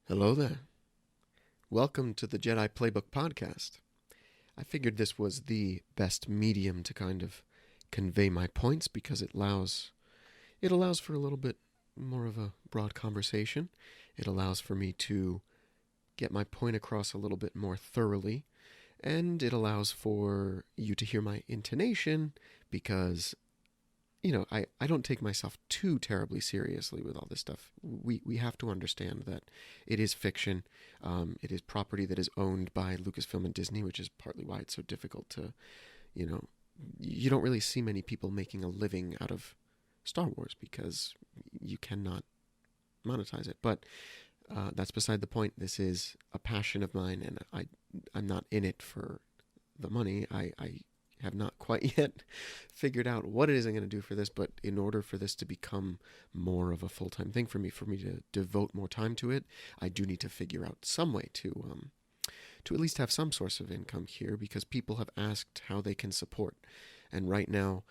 Hello there. Welcome to the Jedi Playbook podcast. I figured this was the best medium to kind of convey my points because it allows for a little bit more of a broad conversation. It allows for me to get my point across a little bit more thoroughly, and it allows for you to hear my intonation because I don't take myself too terribly seriously with all this stuff. We have to understand that it is fiction. It is property that is owned by Lucasfilm and Disney, which is partly why it's so difficult to, you know, you don't really see many people making a living out of Star Wars because you cannot monetize it. But that's beside the point. This is a passion of mine, and I'm not in it for the money. I have not quite yet figured out what it is I'm going to do for this, but in order for this to become more of a full-time thing for me to devote more time to it, I do need to figure out some way to at least have some source of income here, because people have asked how they can support. And right now,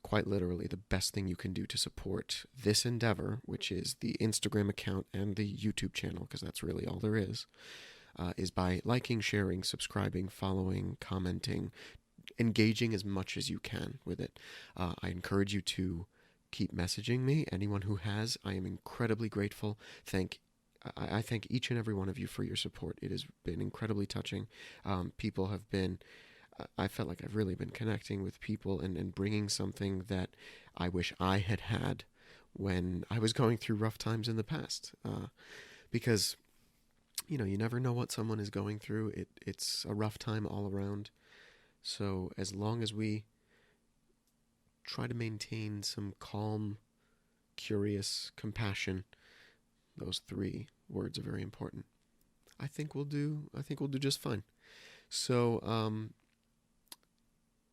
quite literally, the best thing you can do to support this endeavor, which is the Instagram account and the YouTube channel, because that's really all there is by liking, sharing, subscribing, following, commenting, engaging as much as you can with it. I encourage you to keep messaging me. Anyone who has, I am incredibly grateful. I thank each and every one of you for your support. It has been incredibly touching. People have been, I felt like I've really been connecting with people and bringing something that I wish I had had when I was going through rough times in the past. Because, you never know what someone is going through. It's a rough time all around. So as long as we try to maintain some calm, curious compassion, those three words are very important. I think we'll do just fine. So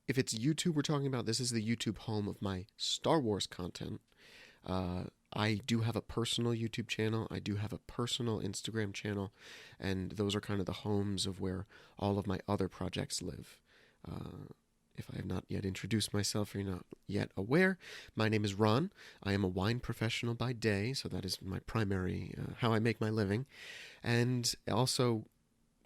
if it's YouTube we're talking about, this is the YouTube home of my Star Wars content. I do have a personal YouTube channel. I do have a personal Instagram channel, and those are kind of the homes of where all of my other projects live. If I have not yet introduced myself or you're not yet aware, my name is Ron. I am a wine professional by day, so that is my primary, how I make my living. And also,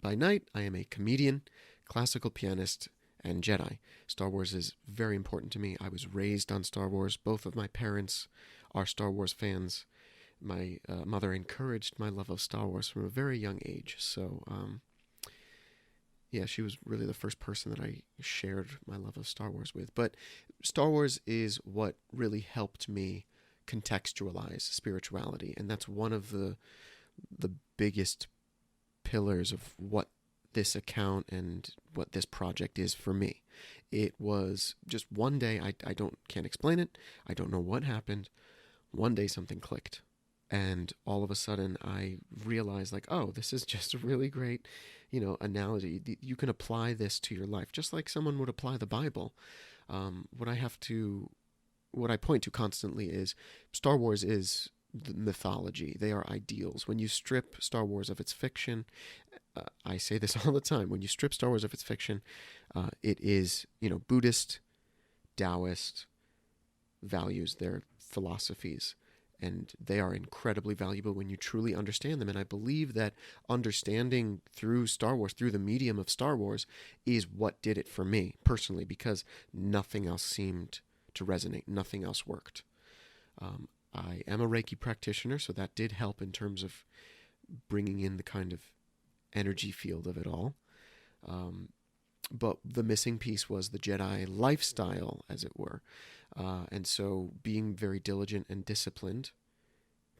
by night, I am a comedian, classical pianist, and Jedi. Star Wars is very important to me. I was raised on Star Wars. Both of my parents are Star Wars fans. My mother encouraged my love of Star Wars from a very young age, so yeah, she was really the first person that I shared my love of Star Wars with. But Star Wars is what really helped me contextualize spirituality, and that's one of the biggest pillars of what this account and what this project is for me. It was just one day, I can't explain it. I don't know what happened. One day something clicked. And all of a sudden I realized, like, oh, this is just a really great, analogy. You can apply this to your life, just like someone would apply the Bible. What I point to constantly is Star Wars is the mythology. They are ideals. When you strip Star Wars of its fiction, I say this all the time, when you strip Star Wars of its fiction, it is, Buddhist, Taoist values, their philosophies. And they are incredibly valuable when you truly understand them. And I believe that understanding through Star Wars, through the medium of Star Wars, is what did it for me personally, because nothing else seemed to resonate. Nothing else worked. I am a Reiki practitioner, so that did help in terms of bringing in the kind of energy field of it all. But the missing piece was the Jedi lifestyle, as it were. And so being very diligent and disciplined,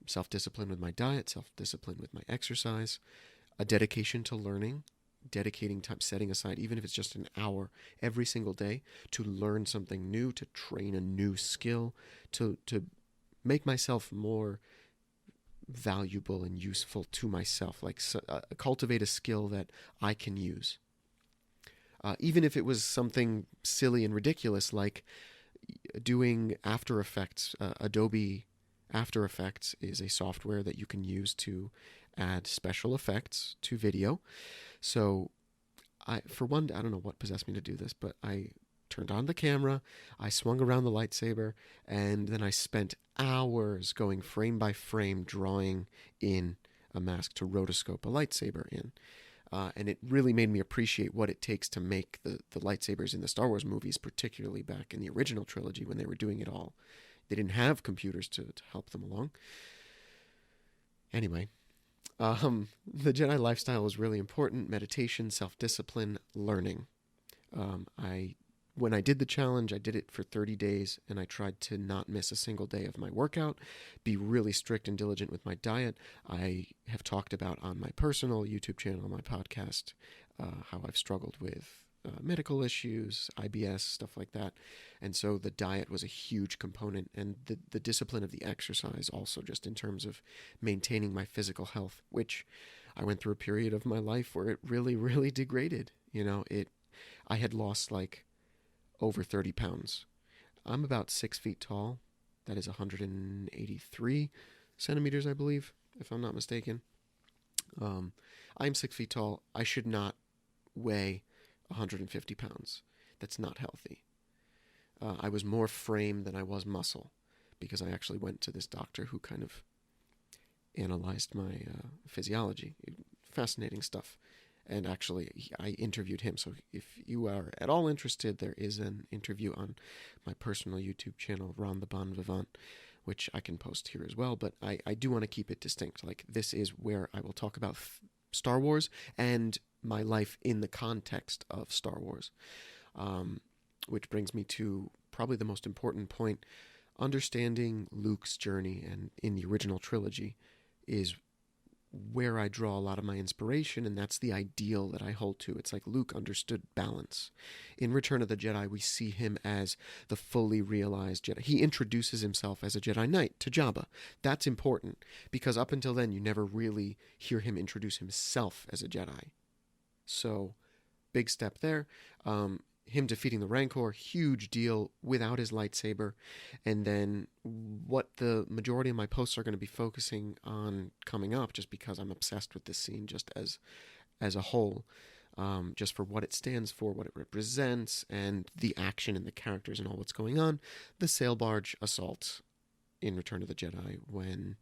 self-discipline with my diet, self-discipline with my exercise, a dedication to learning, dedicating time, setting aside, even if it's just an hour every single day, to learn something new, to train a new skill, to make myself more valuable and useful to myself, like cultivate a skill that I can use. Even if it was something silly and ridiculous, like doing After Effects. Adobe After Effects is a software that you can use to add special effects to video. So I don't know what possessed me to do this, but I turned on the camera, I swung around the lightsaber, and then I spent hours going frame by frame drawing in a mask to rotoscope a lightsaber in. And it really made me appreciate what it takes to make the lightsabers in the Star Wars movies, particularly back in the original trilogy when they were doing it all. They didn't have computers to help them along. Anyway, the Jedi lifestyle was really important. Meditation, self-discipline, learning. When I did the challenge, I did it for 30 days, and I tried to not miss a single day of my workout, be really strict and diligent with my diet. I have talked about on my personal YouTube channel, my podcast, how I've struggled with medical issues, IBS, stuff like that. And so the diet was a huge component, and the discipline of the exercise also, just in terms of maintaining my physical health, which I went through a period of my life where it really, really degraded. I had lost over 30 pounds. I'm about 6 feet tall. That is 183 centimeters, I believe, if I'm not mistaken. I'm 6 feet tall. I should not weigh 150 pounds. That's not healthy. I was more frame than I was muscle, because I actually went to this doctor who kind of analyzed my physiology. Fascinating stuff. And actually, I interviewed him. So if you are at all interested, there is an interview on my personal YouTube channel, Ron the Bon Vivant, which I can post here as well. But I do want to keep it distinct. This is where I will talk about Star Wars and my life in the context of Star Wars. Which brings me to probably the most important point. Understanding Luke's journey and in the original trilogy is where I draw a lot of my inspiration, and that's the ideal that I hold to. It's like Luke understood balance. In Return of the Jedi, we see him as the fully realized Jedi. He introduces himself as a Jedi Knight to Jabba. That's important, because up until then, you never really hear him introduce himself as a Jedi. So, big step there. Him defeating the Rancor, huge deal without his lightsaber. And then what the majority of my posts are going to be focusing on coming up, just because I'm obsessed with this scene just as a whole, just for what it stands for, what it represents, and the action and the characters and all what's going on. The sail barge assault in Return of the Jedi, when,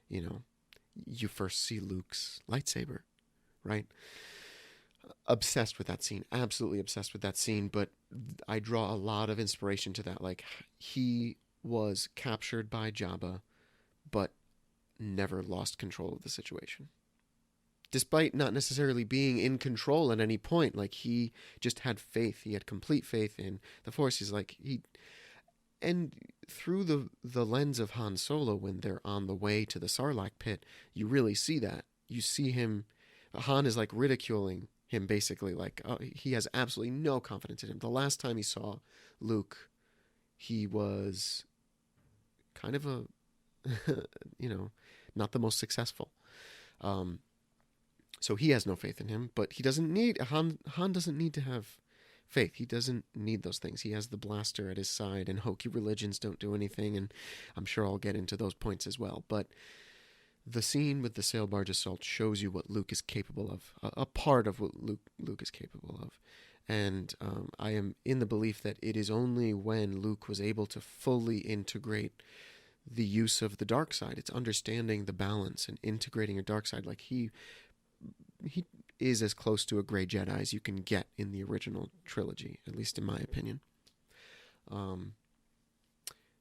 you first see Luke's lightsaber, right? Obsessed with that scene, absolutely obsessed with that scene, but I draw a lot of inspiration to that. He was captured by Jabba, but never lost control of the situation. Despite not necessarily being in control at any point, he just had faith. He had complete faith in the Force. He's and through the lens of Han Solo, when they're on the way to the Sarlacc pit, you really see that. You see him, Han is ridiculing him, basically, he has absolutely no confidence in him. The last time he saw Luke, he was kind of a, not the most successful. So he has no faith in him, but he doesn't need, Han doesn't need to have faith. He doesn't need those things. He has the blaster at his side, and hokey religions don't do anything, and I'm sure I'll get into those points as well. But the scene with the sail barge assault shows you what Luke is capable of, a part of what Luke is capable of. And I am in the belief that it is only when Luke was able to fully integrate the use of the dark side, it's understanding the balance and integrating a dark side. He is as close to a gray Jedi as you can get in the original trilogy, at least in my opinion.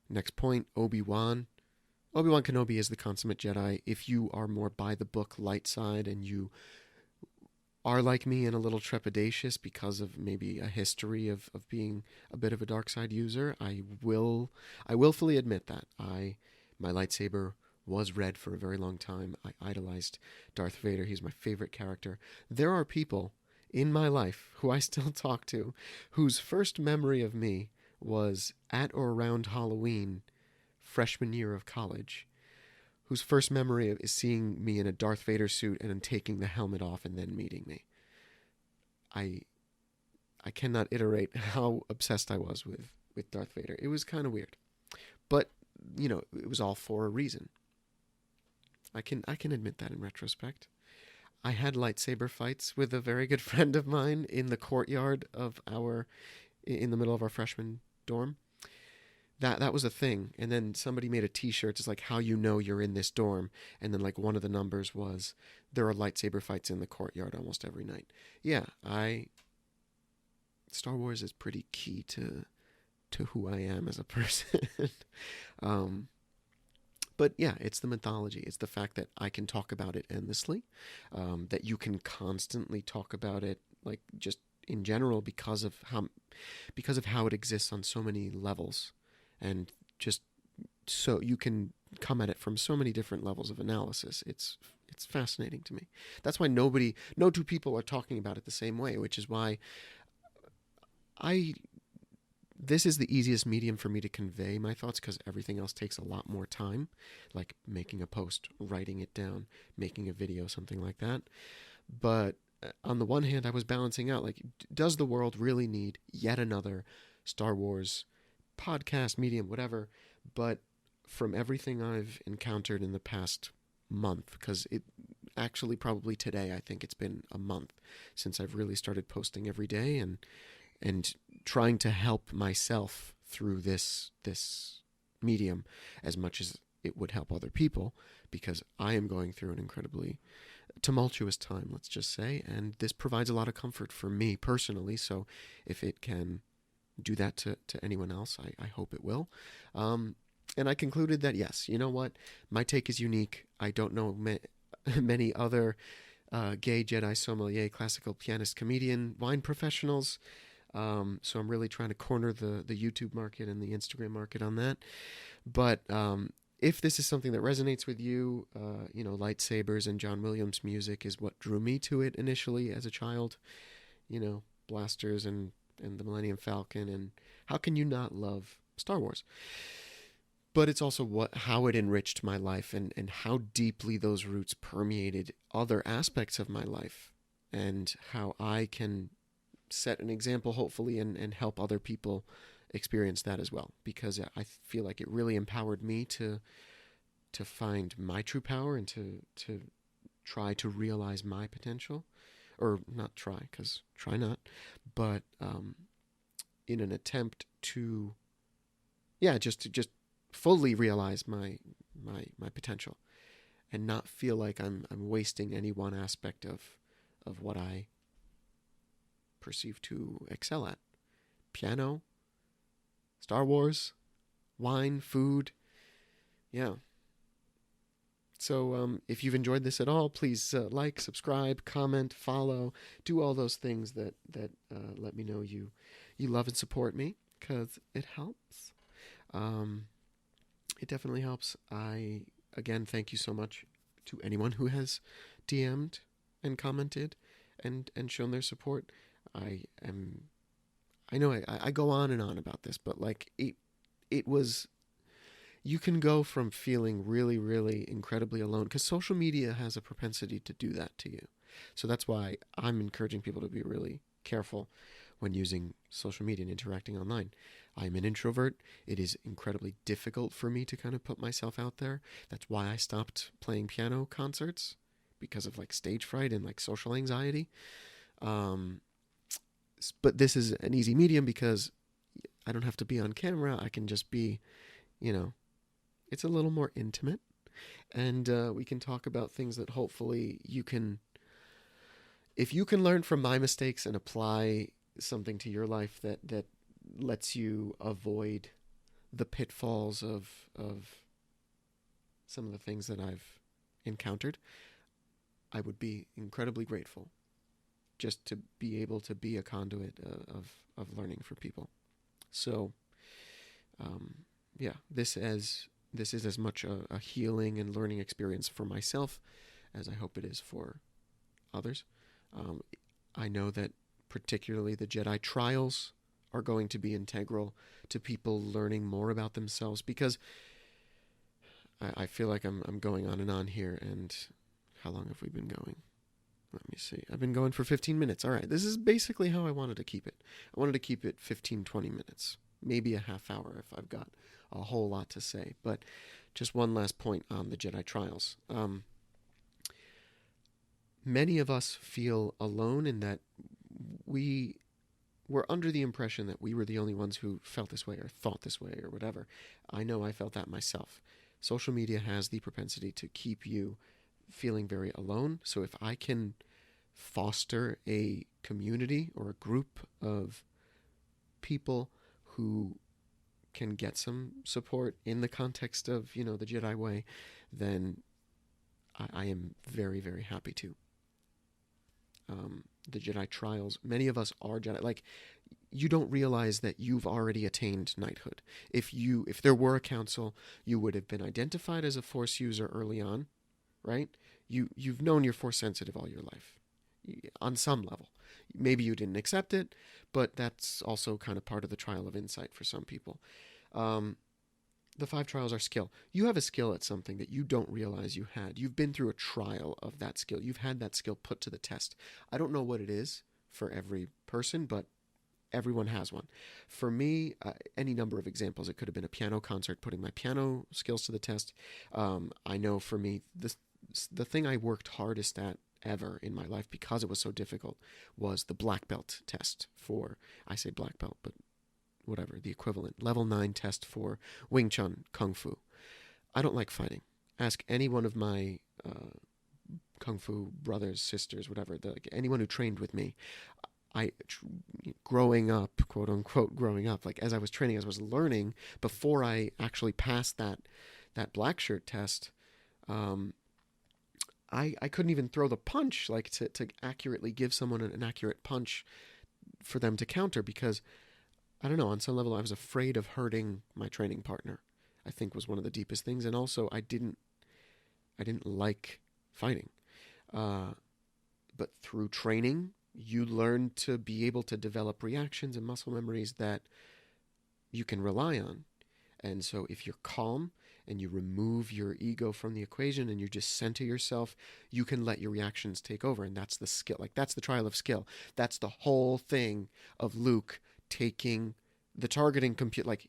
Next point, Obi-Wan. Obi-Wan Kenobi is the consummate Jedi. If you are more by the book light side, and you are like me and a little trepidatious because of maybe a history of being a bit of a dark side user, I will willfully admit that. My lightsaber was red for a very long time. I idolized Darth Vader. He's my favorite character. There are people in my life who I still talk to, whose first memory of me was at or around Halloween, freshman year of college, whose first memory is seeing me in a Darth Vader suit and then taking the helmet off and then meeting me. I cannot iterate how obsessed I was with Darth Vader. It was kind of weird. But, it was all for a reason. I can admit that in retrospect. I had lightsaber fights with a very good friend of mine in the courtyard of in the middle of our freshman dorm. that was a thing. And then somebody made a T-shirt. It's like how you know you're in this dorm. And then like one of the numbers was there are lightsaber fights in the courtyard almost every night. Yeah, I Star Wars is pretty key to who I am as a person. um, but yeah, it's the mythology. It's the fact that I can talk about it endlessly, that you can constantly talk about it, like just in general, because of how it exists on so many levels, and just so you can come at it from so many different levels of analysis. It's fascinating to me. That's why no two people are talking about it the same way, which is why I this is the easiest medium for me to convey my thoughts, because everything else takes a lot more time, like making a post, writing it down, making a video, something like that. But on the one hand, I was balancing out, like, does the world really need yet another Star Wars podcast, medium, whatever? But from everything I've encountered in the past month, because it actually probably today, I think it's been a month since I've really started posting every day, and trying to help myself through this medium as much as it would help other people, because I am going through an incredibly tumultuous time, let's just say, and this provides a lot of comfort for me personally. So if it can do that to anyone else, I hope it will. And I concluded that, yes, you know what? My take is unique. I don't know many other gay Jedi sommelier, classical pianist, comedian, wine professionals. So I'm really trying to corner the YouTube market and the Instagram market on that. But if this is something that resonates with you, lightsabers and John Williams music is what drew me to it initially as a child. Blasters and the Millennium Falcon, and how can you not love Star Wars? But it's also how it enriched my life, and how deeply those roots permeated other aspects of my life, and how I can set an example, hopefully, and help other people experience that as well. Because I feel like it really empowered me to find my true power, and to try to realize my potential. Or not try, because try not. But in an attempt to, just fully realize my potential, and not feel like I'm wasting any one aspect of what I perceive to excel at. Piano, Star Wars, wine, food. Yeah. So if you've enjoyed this at all, please like, subscribe, comment, follow, do all those things that let me know you love and support me, because it helps. It definitely helps. I, again, thank you so much to anyone who has DM'd and commented and shown their support. I know I go on and on about this, but like it was, you can go from feeling really, really incredibly alone, because social media has a propensity to do that to you. So that's why I'm encouraging people to be really careful when using social media and interacting online. I'm an introvert. It is incredibly difficult for me to kind of put myself out there. That's why I stopped playing piano concerts, because of like stage fright and like social anxiety. But this is an easy medium, because I don't have to be on camera. I can just be, it's a little more intimate, and we can talk about things that hopefully if you can learn from my mistakes and apply something to your life that lets you avoid the pitfalls of some of the things that I've encountered, I would be incredibly grateful, just to be able to be a conduit of learning for people. So, this is as much a healing and learning experience for myself as I hope it is for others. I know that particularly the Jedi trials are going to be integral to people learning more about themselves, because I feel like I'm going on and on here, and how long have we been going? Let me see. I've been going for 15 minutes. All right. This is basically how I wanted to keep it. I wanted to keep it 15, 20 minutes, maybe a half hour if I've got a whole lot to say. But just one last point on the Jedi trials. Many of us feel alone in that we were under the impression that we were the only ones who felt this way or thought this way or whatever. I know I felt that myself. Social media has the propensity to keep you feeling very alone. So if I can foster a community or a group of people who can get some support in the context of, the Jedi way, then I am very, very happy to. The Jedi trials, many of us are Jedi. Like, you don't realize that you've already attained knighthood. If there were a council, you would have been identified as a Force user early on, right? You've known you're Force sensitive all your life, on some level. Maybe you didn't accept it, but that's also kind of part of the trial of insight for some people. The 5 trials are skill. You have a skill at something that you don't realize you had. You've been through a trial of that skill. You've had that skill put to the test. I don't know what it is for every person, but everyone has one. For me, any number of examples. It could have been a piano concert, putting my piano skills to the test. I know for me, the thing I worked hardest at ever in my life, because it was so difficult, was the black belt test for, I say black belt, but whatever, the equivalent, level 9 test for Wing Chun Kung Fu. I don't like fighting. Ask any one of my Kung Fu brothers, sisters, whatever, anyone who trained with me. Growing up, quote unquote, growing up, like as I was training, as I was learning, before I actually passed that black shirt test, I couldn't even throw the punch, like to accurately give someone an accurate punch for them to counter, because I don't know, on some level I was afraid of hurting my training partner, I think was one of the deepest things. And also I didn't like fighting. But through training, you learn to be able to develop reactions and muscle memories that you can rely on. And so if you're calm and you remove your ego from the equation and you just center yourself, you can let your reactions take over. And that's the skill. Like, that's the trial of skill. That's the whole thing of Luke taking the targeting computer. Like,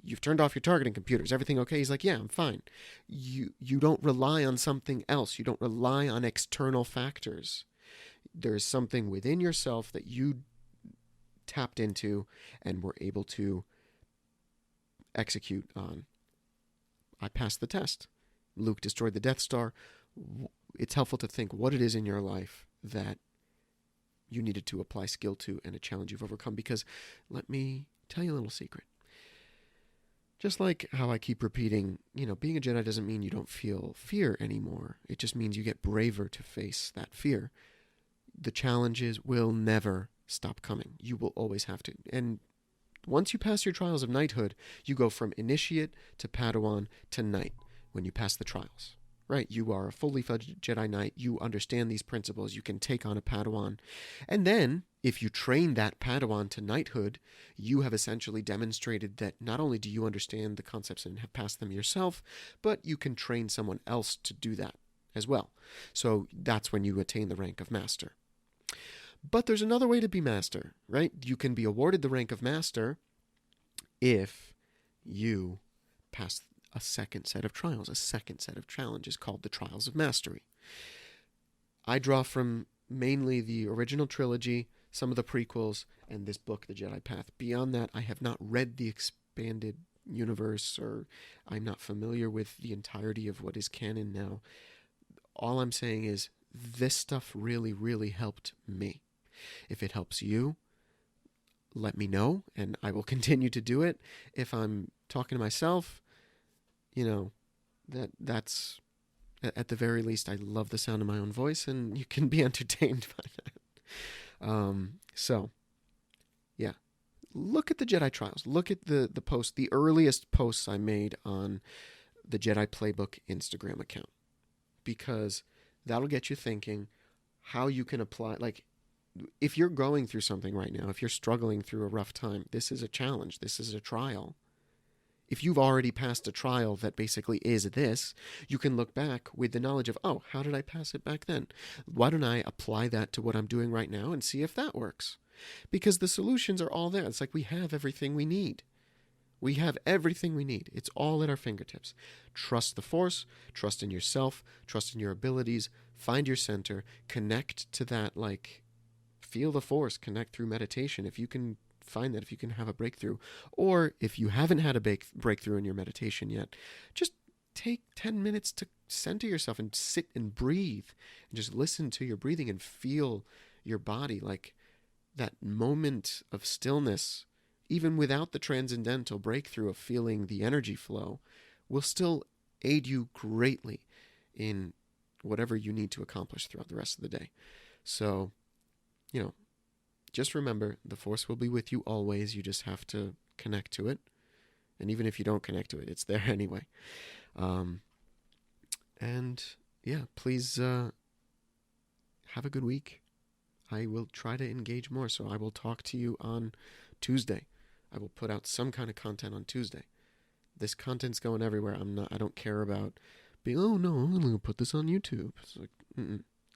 you've turned off your targeting computers. Everything okay? He's like, yeah, I'm fine. You don't rely on something else. You don't rely on external factors. There's something within yourself that you tapped into and were able to execute on. I passed the test. Luke destroyed the Death Star. It's helpful to think what it is in your life that you needed to apply skill to and a challenge you've overcome. Because let me tell you a little secret. Just like how I keep repeating, being a Jedi doesn't mean you don't feel fear anymore. It just means you get braver to face that fear. The challenges will never stop coming. You will always have to. And once you pass your trials of knighthood, you go from initiate to Padawan to knight when you pass the trials. Right? You are a fully fledged Jedi Knight. You understand these principles. You can take on a Padawan. And then, if you train that Padawan to knighthood, you have essentially demonstrated that not only do you understand the concepts and have passed them yourself, but you can train someone else to do that as well. So that's when you attain the rank of Master. But there's another way to be Master, right? You can be awarded the rank of Master if you pass a second set of trials, a second set of challenges called the Trials of Mastery. I draw from mainly the original trilogy, some of the prequels, and this book, The Jedi Path. Beyond that, I have not read the expanded universe, or I'm not familiar with the entirety of what is canon now. All I'm saying is this stuff really, really helped me. If it helps you, let me know, and I will continue to do it. If I'm talking to myself, that's at the very least, I love the sound of my own voice, and you can be entertained by that. So, yeah. Look at the Jedi Trials. Look at the post, the earliest posts I made on the Jedi Playbook Instagram account, because that'll get you thinking how you can apply. Like, if you're going through something right now, if you're struggling through a rough time, this is a challenge. This is a trial. If you've already passed a trial that basically is this, you can look back with the knowledge of, oh, how did I pass it back then? Why don't I apply that to what I'm doing right now and see if that works? Because the solutions are all there. It's like we have everything we need. We have everything we need. It's all at our fingertips. Trust the Force, trust in yourself, trust in your abilities, find your center, connect to that, feel the Force, connect through meditation. If you can find that, if you can have a breakthrough, or if you haven't had a breakthrough in your meditation yet, just take 10 minutes to center yourself and sit and breathe and just listen to your breathing and feel your body, like that moment of stillness, even without the transcendental breakthrough of feeling the energy flow, will still aid you greatly in whatever you need to accomplish throughout the rest of the day. So, just remember, the Force will be with you always. You just have to connect to it. And even if you don't connect to it, it's there anyway. Please have a good week. I will try to engage more, so I will talk to you on Tuesday. I will put out some kind of content on Tuesday. This content's going everywhere. I don't care about being, oh no, I'm going to put this on YouTube. It's like,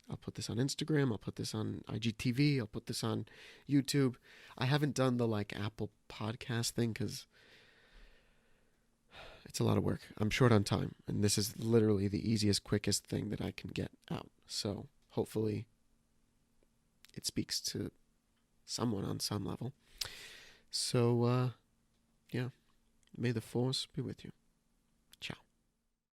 I'll put this on Instagram. I'll put this on IGTV. I'll put this on YouTube. I haven't done the Apple podcast thing because it's a lot of work. I'm short on time, and this is literally the easiest, quickest thing that I can get out. So hopefully it speaks to someone on some level. So, may the Force be with you.